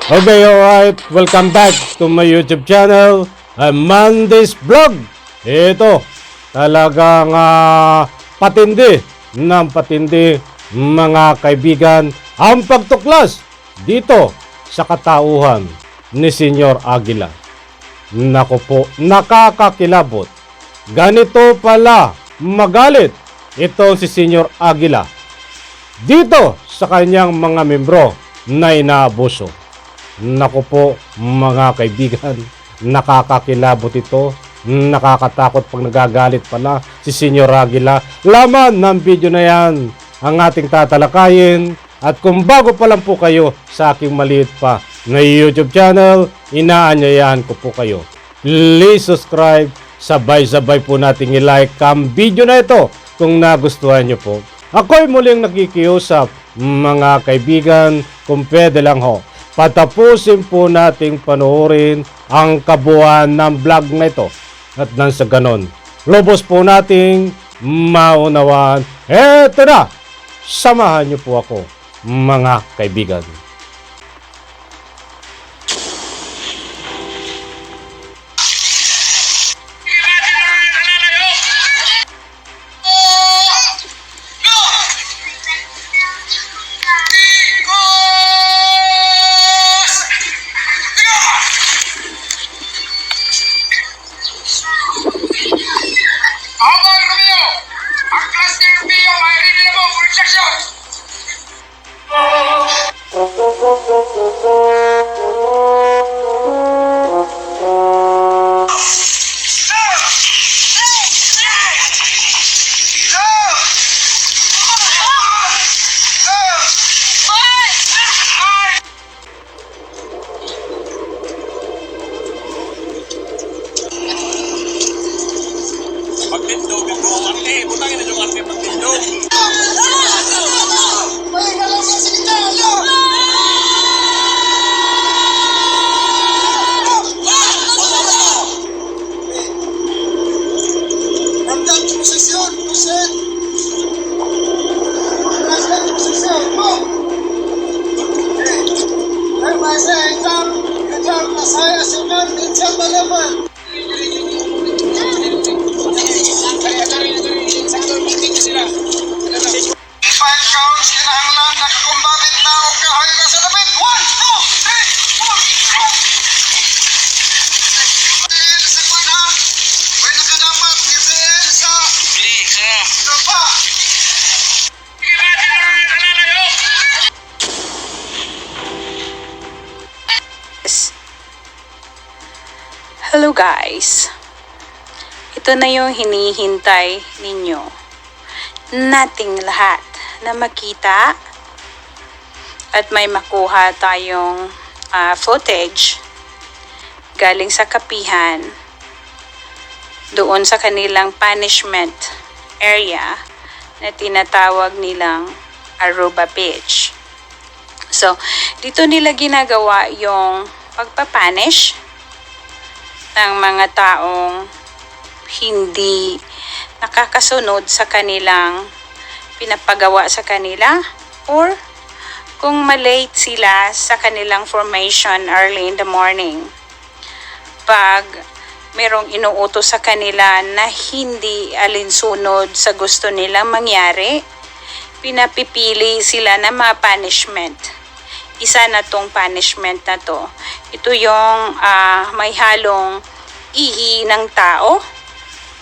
Okay, alright. Welcome back to my YouTube channel, Monday's Vlog. Ito, talagang patindi ng patindi mga kaibigan ang pagtuklas dito sa katauhan ni Senyor Aguila. Naku po, nakakakilabot. Ganito pala magalit itong si Senyor Aguila dito sa kanyang mga membro na inaabuso. Naku po mga kaibigan, nakakakilabot ito, nakakatakot pag nagagalit pala si Senyor Aguila. Laman ng video na yan ang ating tatalakayin, at kung bago pa lang po kayo sa aking maliit pa na YouTube channel, inaanyayahan ko po kayo. Please subscribe, sabay-sabay po nating i-like ang video na ito kung nagustuhan nyo po. Ako'y muling nakikiusap mga kaibigan, kung pwede lang ho, patapusin po nating panoorin ang kabuuan ng vlog na ito. At nang sa ganon, lubos po nating maunawaan. Eto na! Samahan niyo po ako mga kaibigan. Pagtindog ang buong arte, butangin na yung arte pagtindog. Hello guys, ito na yung hinihintay ninyo, nating lahat na makita at may makuha tayong footage galing sa kapihan doon sa kanilang punishment area na tinatawag nilang Aruba Beach. So, dito nila ginagawa yung pagpapanish ng mga taong hindi nakakasunod sa kanilang pinapagawa sa kanila, or kung malate sila sa kanilang formation early in the morning. Pag merong inuutos sa kanila na hindi alinsunod sa gusto nilang mangyari, pinapipili sila ng mga punishment. Isa na tong punishment na to. Ito yung may halong ihi ng tao,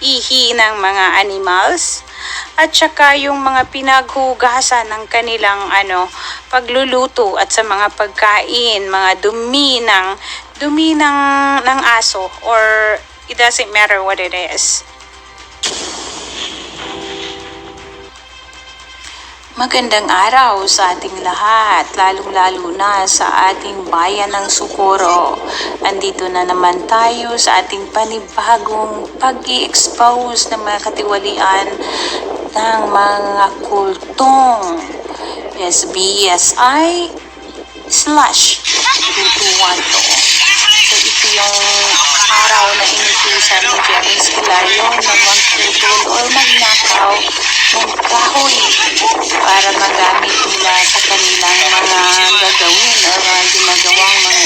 ihi ng mga animals, at saka yung mga pinaghugasan ng kanilang pagluluto at sa mga pagkain, mga dumi ng aso, or it doesn't matter what it is. Magandang araw sa ating lahat, lalong-lalo na sa ating bayan ng Socorro. Andito na naman tayo sa ating panibagong pag-i-expose ng mga katiwalian ng mga kultong SBSI /221. So ito yung araw na inutusan ni James Hilario na magtutol o magnakaw ng kahoy para magamit nila sa kanilang mga gagawin o ginagawang mga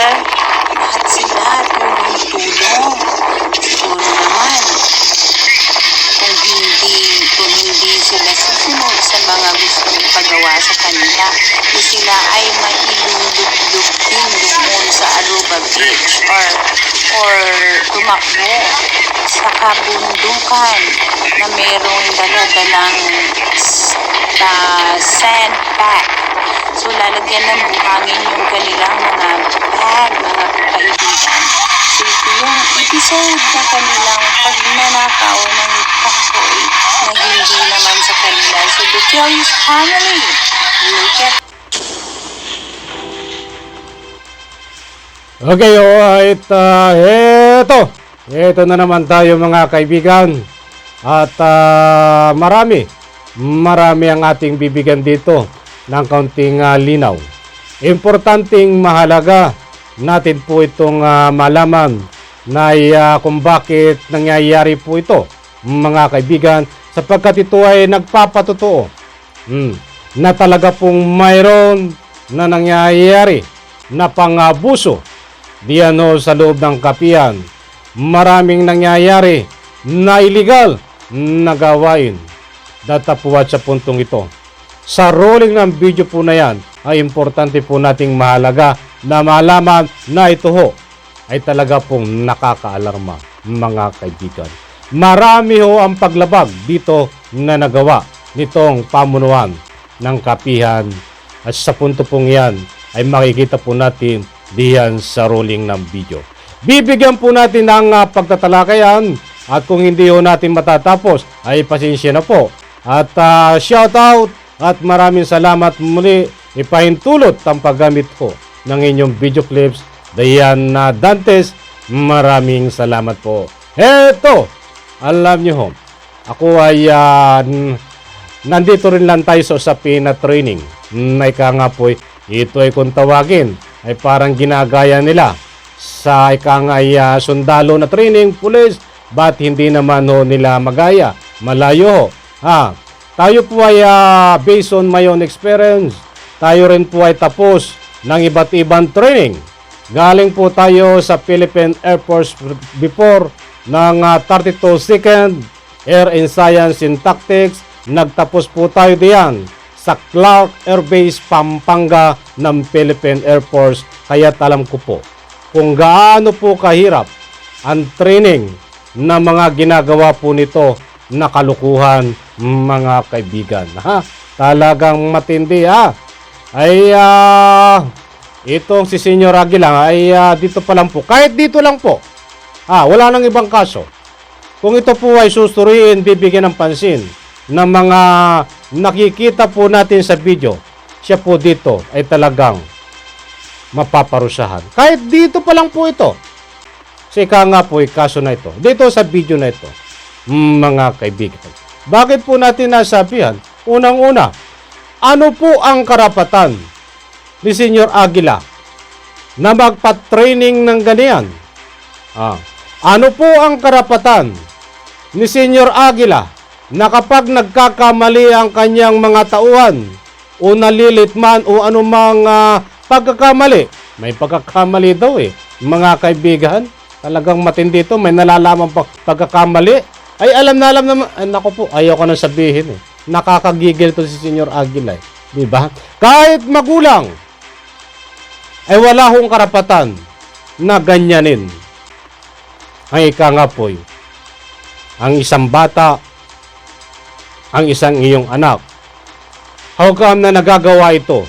lahat sila tulong-tulong. Siguro naman, kung hindi sila susunod sa mga gustong ipagawa sa kanila, sila ay mailulublog din doon sa Aruba Beach or tumakbo sa kabundukan na merong dala-dalang sandbag. So, lalagyan ng buhangin yung kanilang mga bag, mga kaibigan. So, ito yung episode na kanilang pagnanakaw ng kahoy na hindi naman sa kanila. So, the Curious Family, look at Okay, alright. Ito na naman tayo mga kaibigan. At marami ang ating bibigyan dito ng kaunting linaw. Importanteng mahalaga natin po itong malaman na kung bakit nangyayari po ito mga kaibigan, sapagkat ito ay nagpapatotoo na talaga pong mayroon na nangyayari na pang-abuso diyan sa loob ng kapihan. Maraming nangyayari na illegal na gawain. Datapuat sa puntong ito. Sa rolling ng video po na yan, ay importante po nating mahalaga na malaman na ito ho ay talaga pong nakakaalarma mga kaibigan. Marami ho ang paglabag dito na nagawa nitong pamunuan ng kapihan. At sa punto pong yan ay makikita po natin diyan sa rolling ng video. Bibigyan po natin ng pagtatalakayan at kung hindi ho natin matatapos ay pasensya na po. At shout out at maraming salamat muli. Ipahintulot ang paggamit ko ng inyong video clips. Dayan na Dantes, maraming salamat po. Eto, alam nyo ho, ako ay nandito rin lang tayo sa usapin na training. Na ika nga po, ito ay kung tawagin ay parang ginagaya nila sa ika nga sundalo na training, pulis, ba't hindi naman ho nila magaya? Malayo ho. Tayo po ay based on my own experience, tayo rin po ay tapos ng iba't ibang training. Galing po tayo sa Philippine Air Force before ng 32nd Air and Science and Tactics. Nagtapos po tayo diyan sa Clark Air Base, Pampanga ng Philippine Air Force. Kaya't alam ko po kung gaano po kahirap ang training na mga ginagawa po nito na kalukuhan mga kaibigan. Talagang matindi itong si Senyor Aguila ay dito pa lang po. Kahit dito lang po. Wala nang ibang kaso. Kung ito po ay susuriin, bibigyan ng pansin ng mga nakikita po natin sa video, siya po dito ay talagang mapaparusahan. Kahit dito pa lang po ito. Sika nga po kaso na ito. Dito sa video na ito, mga kaibigan. Bakit po natin nasabihan? Unang-una, ano po ang karapatan ni Senyor Aguila na magpa-training ng ganyan? Ano po ang karapatan ni Senyor Aguila na kapag nagkakamali ang kanyang mga tauhan o nalilit man o anumang pagkakamali, may pagkakamali daw mga kaibigan, talagang matindi ito, may nalalaman pagkakamali, ay alam naman, nako po, ayaw ko nang sabihin nakakagigil to si Senyor Aguila di ba? Kahit magulang ay wala hong karapatan na ganyanin ang ika nga po ang isang bata, ang isang iyong anak. How come na nagagawa ito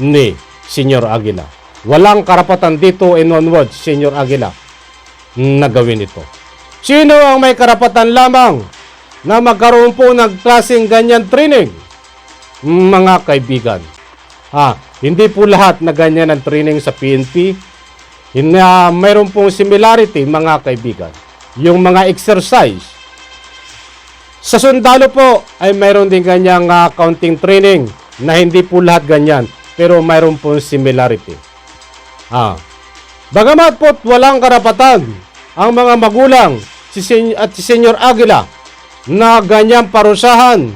ni Senyor Aguila? Walang karapatan dito in one word, Senyor Aguila, na gawin ito. Sino ang may karapatan lamang na magkaroon po ng klaseng ganyan training? Mga kaibigan, hindi po lahat na ganyan ang training sa PNP. Mayroon pong similarity mga kaibigan. Yung mga exercise sa sundalo po ay mayroon din ganyang counting training na hindi po lahat ganyan, pero mayroon pong similarity. Bagamat po walang karapatan ang mga magulang si Senyor Aguila na ganyang parusahan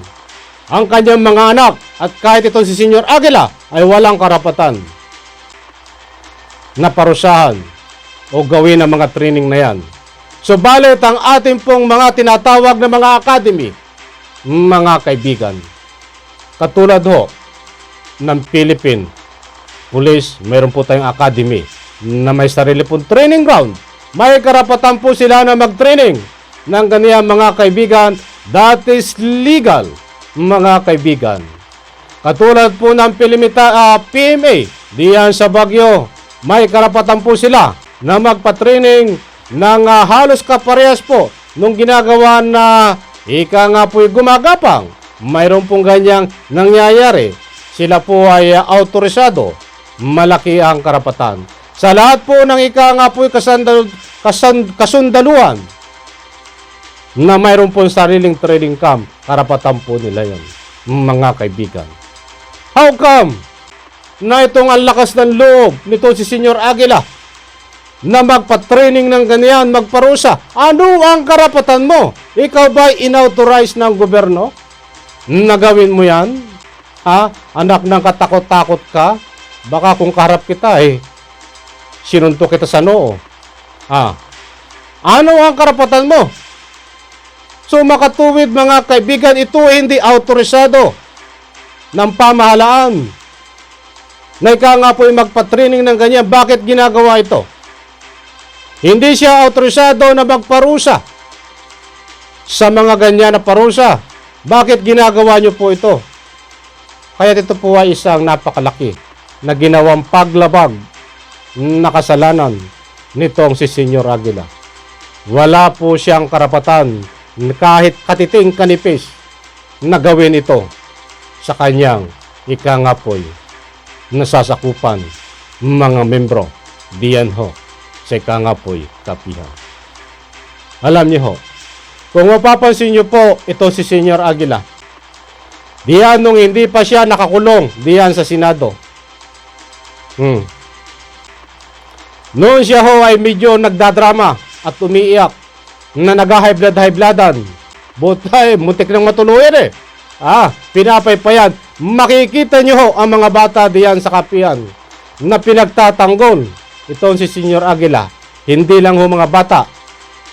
ang kanyang mga anak, at kahit itong si Senyor Aguila ay walang karapatan na parusahan o gawin ang mga training na yan. Subalit ang ating pong mga tinatawag na mga academy, mga kaibigan, katulad ho ng Philippine Police, mayroon po tayong academy na may sarili pong training ground. May karapatan po sila na mag-training ng ganyan mga kaibigan. That is legal, mga kaibigan. Katulad po ng PMA, diyan sa Baguio, may karapatan po sila na magpa-training ng halos kaparehas po nung ginagawa na ika nga po'y gumagapang. Mayroon pong ganyang nangyayari. Sila po ay autorisado. Malaki ang karapatan. Sa lahat po ng ika nga po'y kasundaluhan na mayroon pong sariling training camp, karapatan po nila yon, mga kaibigan. How come na itong ang lakas ng loob nito si Senyor Aguila na magpa-training ng ganyan, magparusa? Ano ang karapatan mo? Ikaw ba inauthorize ng gobyerno na gawin mo yan? Ha? Anak ng katakot-takot ka? Baka kung kaharap kita sinuntok kita sa noo. Ano ang karapatan mo? So makatuwid mga kaibigan, ito hindi autorisado ng pamahalaan. Na ika nga po magpa-training ng ganyan. Bakit ginagawa ito? Hindi siya autorisado na magparusa sa mga ganyan na parusa. Bakit ginagawa niyo po ito? Kaya ito po ay isang napakalaki na ginawang paglabag na kasalanan nitong si Senyor Aguila. Wala po siyang karapatan kahit katiting kanipis na gawin ito sa kanyang ika nga po'y nasasakupan mga membro diyan ho sa ika nga po'y kapihan. Alam niyo ho, kung mapapansin niyo po, ito si Senyor Aguila, diyan nung hindi pa siya nakakulong diyan sa Senado. Noon siya ho ay medyo nagdadrama at umiiyak na nag-high-blood-high-bloodan. Butay, muntik nang matuluyan pinapaypayan. Makikita nyo ho ang mga bata diyan sa kapihan na pinagtatanggol. Ito si Senyor Aguila. Hindi lang ho mga bata.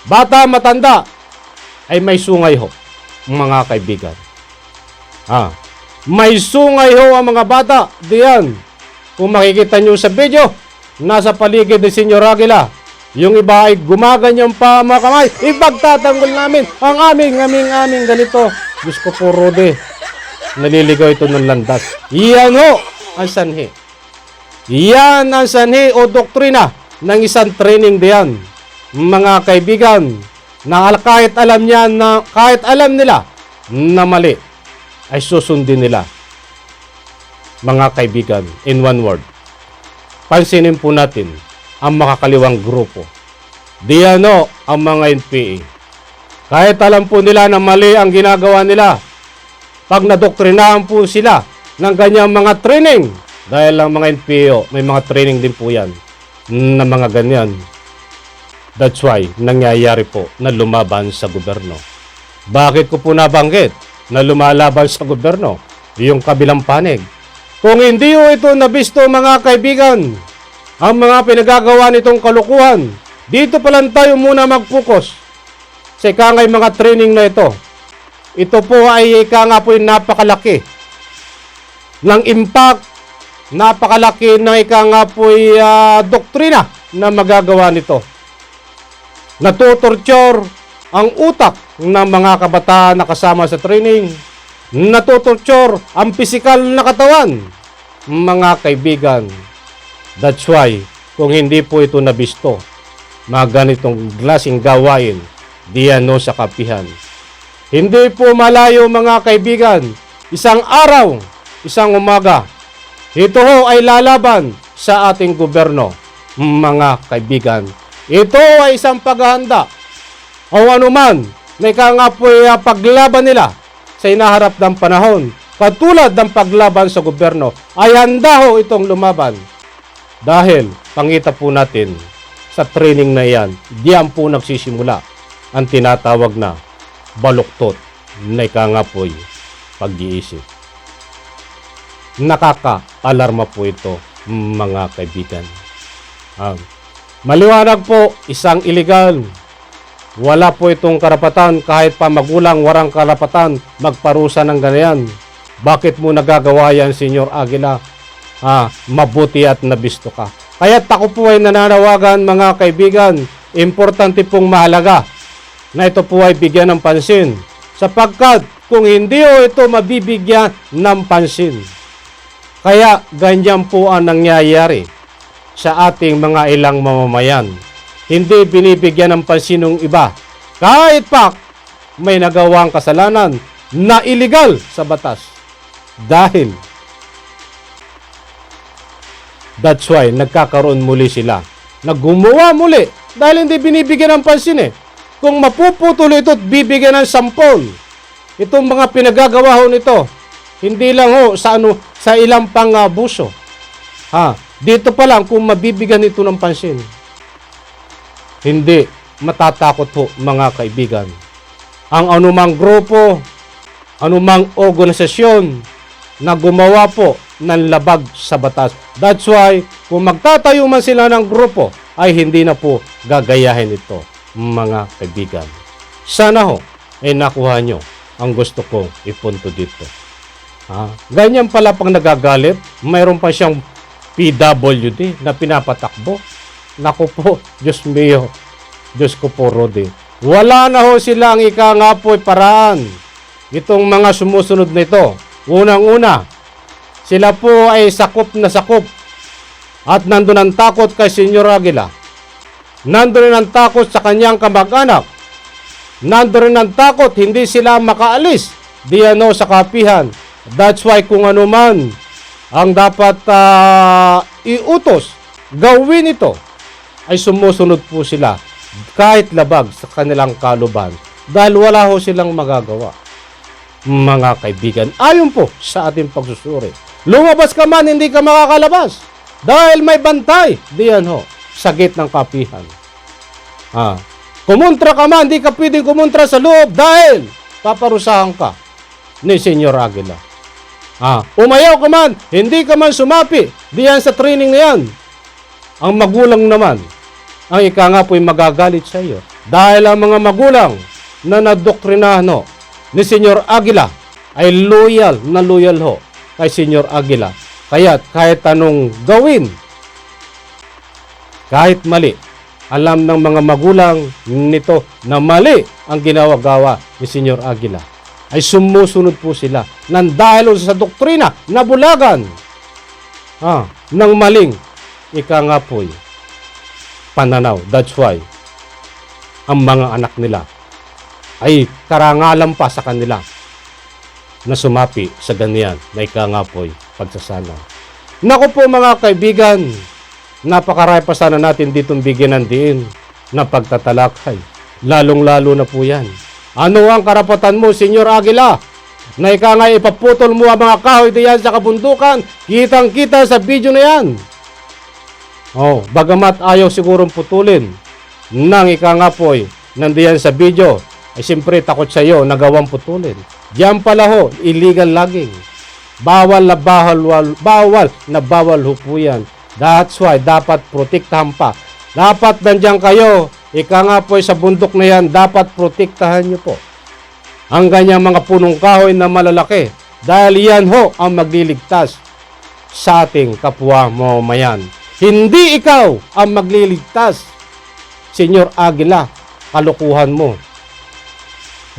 Bata, matanda, ay may sungay ho, mga kaibigan. May sungay ho ang mga bata diyan. Kung makikita nyo sa video, nasa paligid ni Senyor Aguila. Yung iba ay gumaganyang pa mga kamay. Ipagtatanggol namin ang aming ganito. Diyos ko po, Rode. Naliligaw ito ng landas. Yan ho ang sanhi. Yan ang sanhi o doktrina ng isang training diyan. Mga kaibigan, na kahit alam nila na mali, ay susundin nila. Mga kaibigan, in one word, pansinin po natin ang makakaliwang grupo. Diyan ho ang mga NPA. Kahit alam po nila na mali ang ginagawa nila, pag nadoktrinahan po sila ng ganyang mga training, dahil ang mga NPO, may mga training din po yan na mga ganyan. That's why nangyayari po na lumaban sa gobyerno. Bakit ko po nabanggit na lumalaban sa gobyerno? Yung kabilang panig. Kung hindi ho ito nabisto mga kaibigan, ang mga pinagagawa nitong kalukuhan, dito pa lang tayo muna mag-focus sa ikangay mga training na ito. Ito po ay ika nga po yung napakalaki ng impact, napakalaki ng ika nga po doktrina na magagawa nito. Natutorture ang utak ng mga kabataan na kasama sa training. Natutorture ang pisikal na katawan, mga kaibigan. That's why, kung hindi po ito nabisto, mga ganitong klaseng gawain, diyan sa kapihan. Hindi po malayo mga kaibigan, isang araw, isang umaga, ito ho ay lalaban sa ating gobyerno, mga kaibigan. Ito ay isang paghahanda o anuman na ika nga po paglaban nila sa inaharap ng panahon. Katulad ng paglaban sa gobyerno, ay handa ho itong lumaban. Dahil, pangita po natin, sa training na yan, diyan po nagsisimula ang tinatawag na baluktot na ika nga po'y pag-iisip. Nakaka-alarma po ito, mga kaibigan. Maliwanag po, isang illegal. Wala po itong karapatan, kahit pa magulang warang karapatan magparusa ng ganyan. Bakit mo nagagawa yan, Senyor Aguila? Mabuti at nabisto ka. Kaya ako po ay nananawagan, mga kaibigan, importante pong mahalaga na ito po ay bigyan ng pansin. Sapagkat kung hindi ito mabibigyan ng pansin, kaya ganyan po ang nangyayari sa ating mga ilang mamamayan. Hindi binibigyan ng pansin ng iba. Kahit pa may nagawang kasalanan na illegal sa batas. Dahil that's why nagkakaroon muli sila. Naggumawa muli dahil hindi binibigyan ng pansin eh. Kung mapuputol ito at bibigyan ng sampol, itong mga pinagagawa ho nito, hindi lang ho sa ilang pang-abuso. Dito pa lang kung mabibigyan ito ng pansin. Hindi matatakot ho, mga kaibigan. Ang anumang grupo, anumang organisasyon na gumawa po ng labag sa batas. That's why, kung magtatayo man sila ng grupo, ay hindi na po gagayahin ito, mga kaibigan. Sana ho, ay nakuha nyo ang gusto kong ipunto dito. Ganyan pala pang nagagalit, mayroon pa siyang PWD na pinapatakbo. Naku po, Diyos mio, Diyos ko po, Rodi. Wala na ho silang ika nga po paraan. Itong mga sumusunod nito, unang-una, sila po ay sakop na sakop. At nandun ang takot kay Senyor Aguila. Nandun ang takot sa kanyang kamag-anak. Nandun ang takot, hindi sila makaalis diyan sa kapihan. That's why kung ano man ang dapat iutos, gawin ito, ay sumusunod po sila kahit labag sa kanilang kaluban dahil wala ho silang magagawa. Mga kaibigan, ayon po sa ating pagsusuri, lumabas ka man, hindi ka makakalabas dahil may bantay diyan ho sa gate ng kapihan. Kumontra ka man, hindi ka pwedeng kumontra sa loob dahil paparusahan ka ni Senyor Aguila. Umayaw ka man, hindi ka man sumapi diyan sa training na yan. Ang magulang naman, ang ika nga po'y magagalit sa iyo. Dahil ang mga magulang na nadoktrinahan ni Senyor Aguila ay loyal ho kay Senyor Aguila. Kaya kahit anong gawin, kahit mali, alam ng mga magulang nito na mali ang ginawa-gawa ni Senyor Aguila, ay sumusunod po sila nang dahil sa doktrina na bulagan ng maling ika nga po'y pananaw. That's why ang mga anak nila ay karangalan pa sa kanila na sumapi sa ganyan na ika nga po'y pagsasala. Naku po, mga kaibigan, napakarami pa sana natin ditong bigyan ng diin na pagtatalakay. Lalong-lalo na po yan. Ano ang karapatan mo, Senyor Aguila, na ika nga ipaputol mo ang mga kahoy diyan sa kabundukan? Kitang-kita sa video na yan. Bagamat ayaw sigurong putulin nang ika nga po'y nandiyan sa video, ay siyempre takot sa iyo nagawang putulin. Diyan pala ho, illegal logging. Bawal na bawal ho po yan. That's why dapat protektahan pa. Dapat nandiyan kayo, ika nga po'y sa bundok na yan, dapat protektahan nyo po ang ganyang mga punong kahoy na malalaki. Dahil yan ho ang magliligtas sa ating kapwa mamamayan. Hindi ikaw ang magliligtas, Senyor Aguila, kalukuhan mo.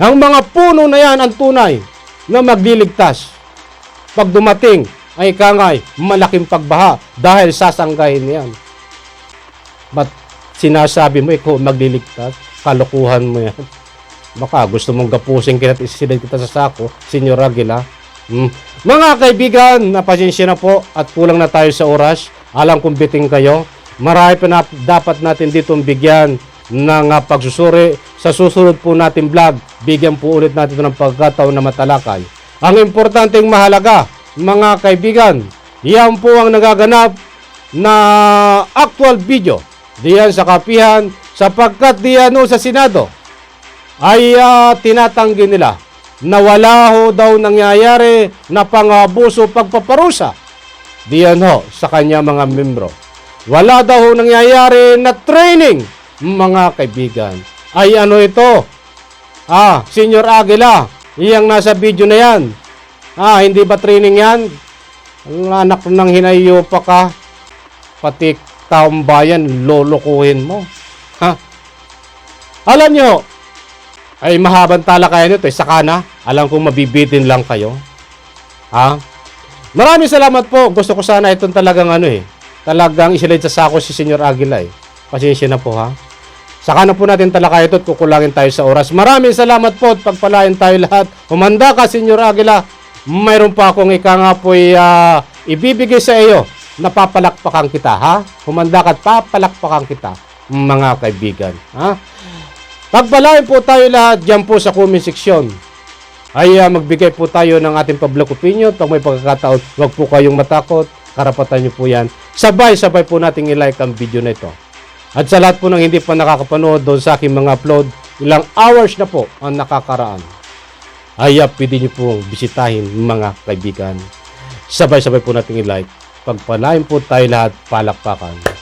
Ang mga puno na yan ang tunay na magliligtas. Pag dumating ay ikangay malaking pagbaha dahil sasanggahin yan. But sinasabi mo ikaw magliligtas, kalukuhan mo yan. Baka gusto mong gapusin kita at isisilid kita sa sako, Senyor Aguila. Mga kaibigan, napasensya na po at kulang na tayo sa oras. Alam kong biting kayo. Marami pa na dapat natin ditong bigyan ng pagsusuri. Sa susunod po natin vlog, bigyan po ulit natin ito ng pagkataon na matalakay. Ang importanteng mahalaga, mga kaibigan, yan po ang nagaganap na actual video diyan sa kapihan, sapagkat diyan sa Senado ay tinatanggi nila na wala ho daw nangyayari na pang-abuso, pagpaparusa diyan ho sa kanya mga membro. wala daw ho nangyayari na training, mga kaibigan. Ay ano ito? Senior Aguila, iyang nasa video na yan. Hindi ba training yan? Ang anak ng hinayo pa ka, pati taong bayan, lolokohin mo. Alam nyo, ay mahabang talakayan nito, saka na. Alam kong mabibitin lang kayo. Maraming salamat po. Gusto ko sana itong talagang talagang isilid sa sako si Senior Aguila Pasensya na po Saka na po natin talakay ito at kukulangin tayo sa oras. Maraming salamat po at pagpalain tayo lahat. Humanda ka, Senior Aguila. Mayroon pa akong ibibigay sa iyo. Napapalakpakan kita, Humanda ka at papalakpakan kita, mga kaibigan, Pagpalain po tayo lahat dyan po sa comment section. Ay magbigay po tayo ng ating public opinion. Pag may pagkakataon, huwag po kayong matakot. Karapatan nyo po yan. Sabay-sabay po nating i-like ang video na ito. At sa lahat po ng hindi pa nakakapanood doon sa aking mga upload, ilang hours na po ang nakakaraan. Ay pwede nyo pong bisitahin, mga kaibigan. Sabay-sabay po nating i-like. Pagpalain po tayo lahat, palakpakan.